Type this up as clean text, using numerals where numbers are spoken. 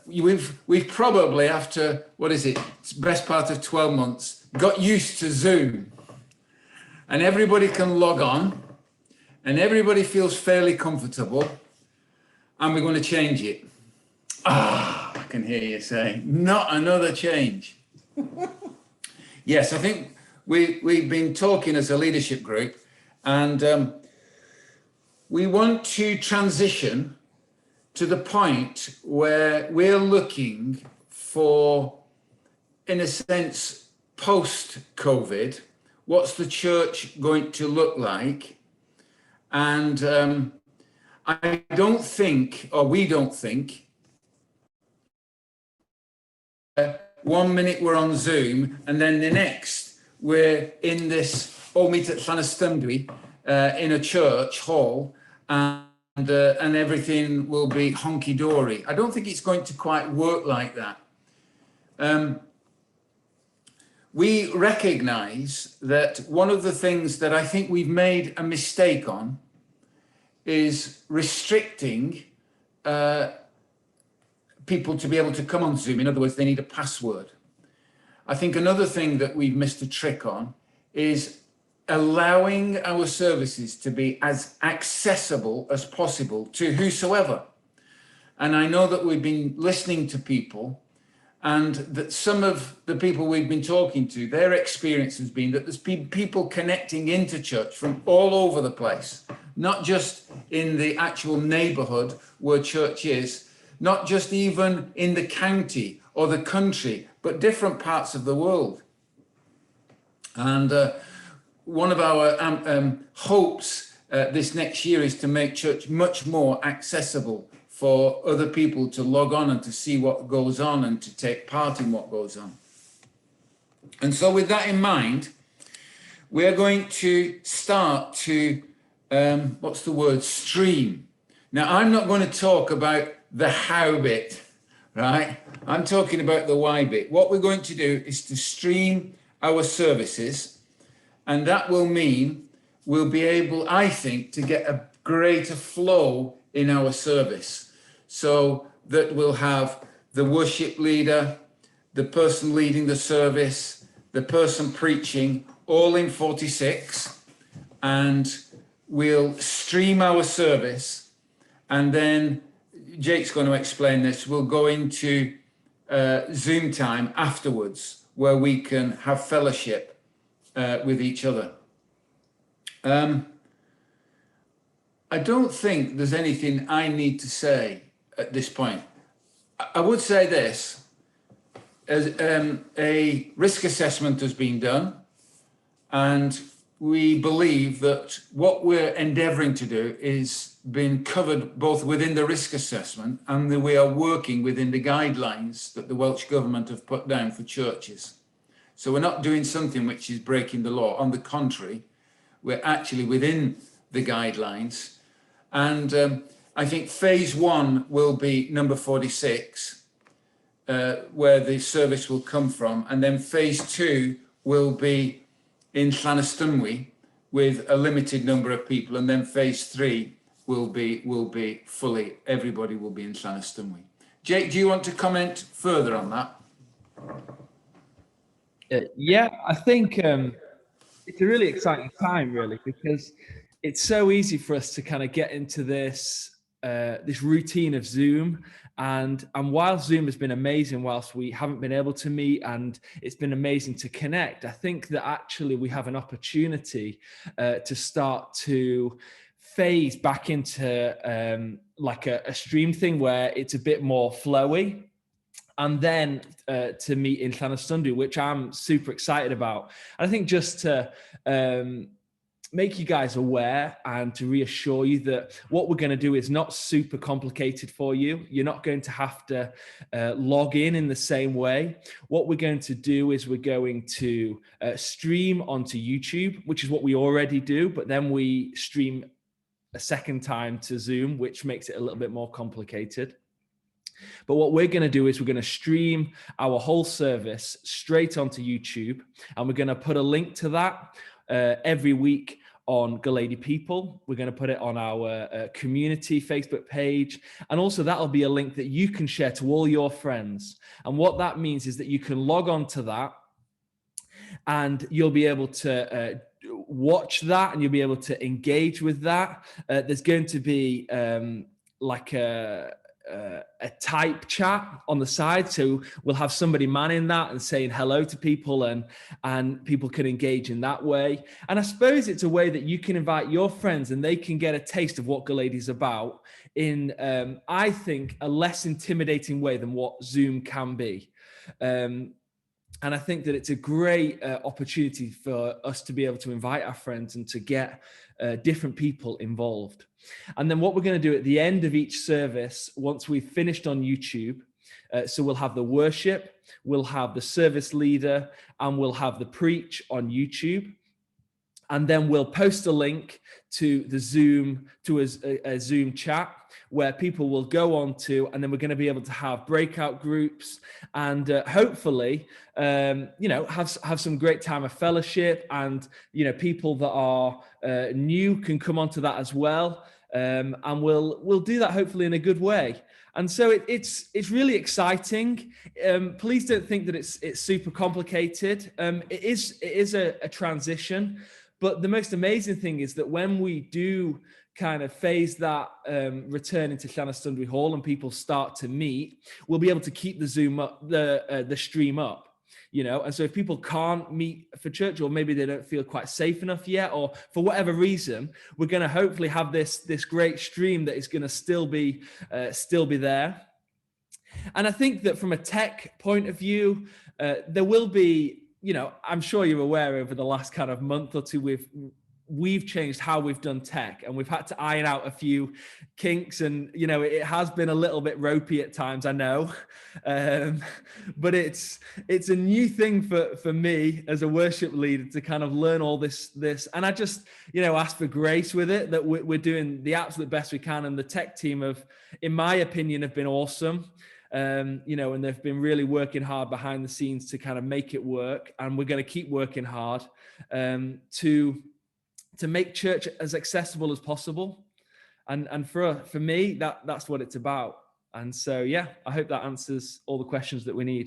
we've probably, after, what is it, it's best part of 12 months, got used to Zoom. And everybody can log on, and everybody feels fairly comfortable, and we're going to change it. I can hear you saying, not another change. Yes, I think we've been talking as a leadership group, and we want to transition to the point where we're looking for, in a sense, post-COVID, what's the church going to look like? And I don't think, or we don't think, 1 minute we're on Zoom, and then the next we're in this all meet at Llanystumdwy in a church hall, and everything will be honky-dory. I don't think it's going to quite work like that. We recognize that one of the things that I think we've made a mistake on is restricting people to be able to come on Zoom. In other words, they need a password. I think another thing that we've missed a trick on is allowing our services to be as accessible as possible to whosoever. And I know that we've been listening to people, and that some of the people we've been talking to, their experience has been that there's people connecting into church from all over the place, not just in the actual neighborhood where church is, not just even in the county or the country, but different parts of the world. And one of our hopes this next year is to make church much more accessible for other people to log on and to see what goes on and to take part in what goes on. And so with that in mind, we're going to start to, stream. Now, I'm not going to talk about the how bit, right? I'm talking about the why bit. What we're going to do is to stream our services, and that will mean we'll be able, I think, to get a greater flow in our service. So that we'll have the worship leader, the person leading the service, the person preaching, all in 46, and we'll stream our service. And then Jake's going to explain this. We'll go into Zoom time afterwards, where we can have fellowship with each other. I don't think there's anything I need to say at this point. I would say this, as a risk assessment has been done, and we believe that what we're endeavouring to do is being covered both within the risk assessment, and that we are working within the guidelines that the Welsh Government have put down for churches. So we're not doing something which is breaking the law. On the contrary, we're actually within the guidelines. And I think phase 1 will be number 46, where the service will come from. And then phase 2 will be in Llanystumdwy with a limited number of people. And then phase 3 will be fully, everybody will be in Llanystumdwy. Jake, do you want to comment further on that? Yeah, I think it's a really exciting time, really, because it's so easy for us to kind of get into this routine of Zoom, and while Zoom has been amazing, whilst we haven't been able to meet, and it's been amazing to connect, I think that actually we have an opportunity to start to phase back into like a stream thing where it's a bit more flowy. And then to meet in Llanystumdwy, which I'm super excited about. And I think just to make you guys aware and to reassure you that what we're going to do is not super complicated for you. You're not going to have to log in the same way. What we're going to do is we're going to stream onto YouTube, which is what we already do, but then we stream a second time to Zoom, which makes it a little bit more complicated. But what we're going to do is we're going to stream our whole service straight onto YouTube, and we're going to put a link to that every week on Goleudy People. We're going to put it on our community Facebook page. And also that'll be a link that you can share to all your friends. And what that means is that you can log on to that and you'll be able to watch that, and you'll be able to engage with that. There's going to be like a type chat on the side, so we'll have somebody manning that and saying hello to people, and people can engage in that way. And I suppose it's a way that you can invite your friends and they can get a taste of what Goleudy is about in I think a less intimidating way than what Zoom can be. And I think that it's a great opportunity for us to be able to invite our friends and to get different people involved. And then what we're going to do at the end of each service, once we've finished on YouTube, so we'll have the worship, we'll have the service leader, and we'll have the preach on YouTube. And then we'll post a link to the Zoom, to a Zoom chat where people will go on to, and then we're going to be able to have breakout groups and hopefully, have some great time of fellowship, and, people that are new can come onto that as well. And we'll do that hopefully in a good way. And so it's really exciting. Please don't think that it's super complicated. It is a transition. But the most amazing thing is that when we do kind of phase that return into Llanystunbury Hall and people start to meet, we'll be able to keep the Zoom up, the stream up, And so if people can't meet for church, or maybe they don't feel quite safe enough yet, or for whatever reason, we're going to hopefully have this great stream that is going to still be there. And I think that from a tech point of view, there will be. I'm sure you're aware over the last kind of month or two, we've changed how we've done tech, and we've had to iron out a few kinks, and it has been a little bit ropey at times, I know, but it's a new thing for me as a worship leader to kind of learn all this, and I just ask for grace with it, that we're doing the absolute best we can, and the tech team in my opinion, have been awesome. And they've been really working hard behind the scenes to kind of make it work. And we're going to keep working hard to make church as accessible as possible. And for me, that's what it's about. And so, I hope that answers all the questions that we need.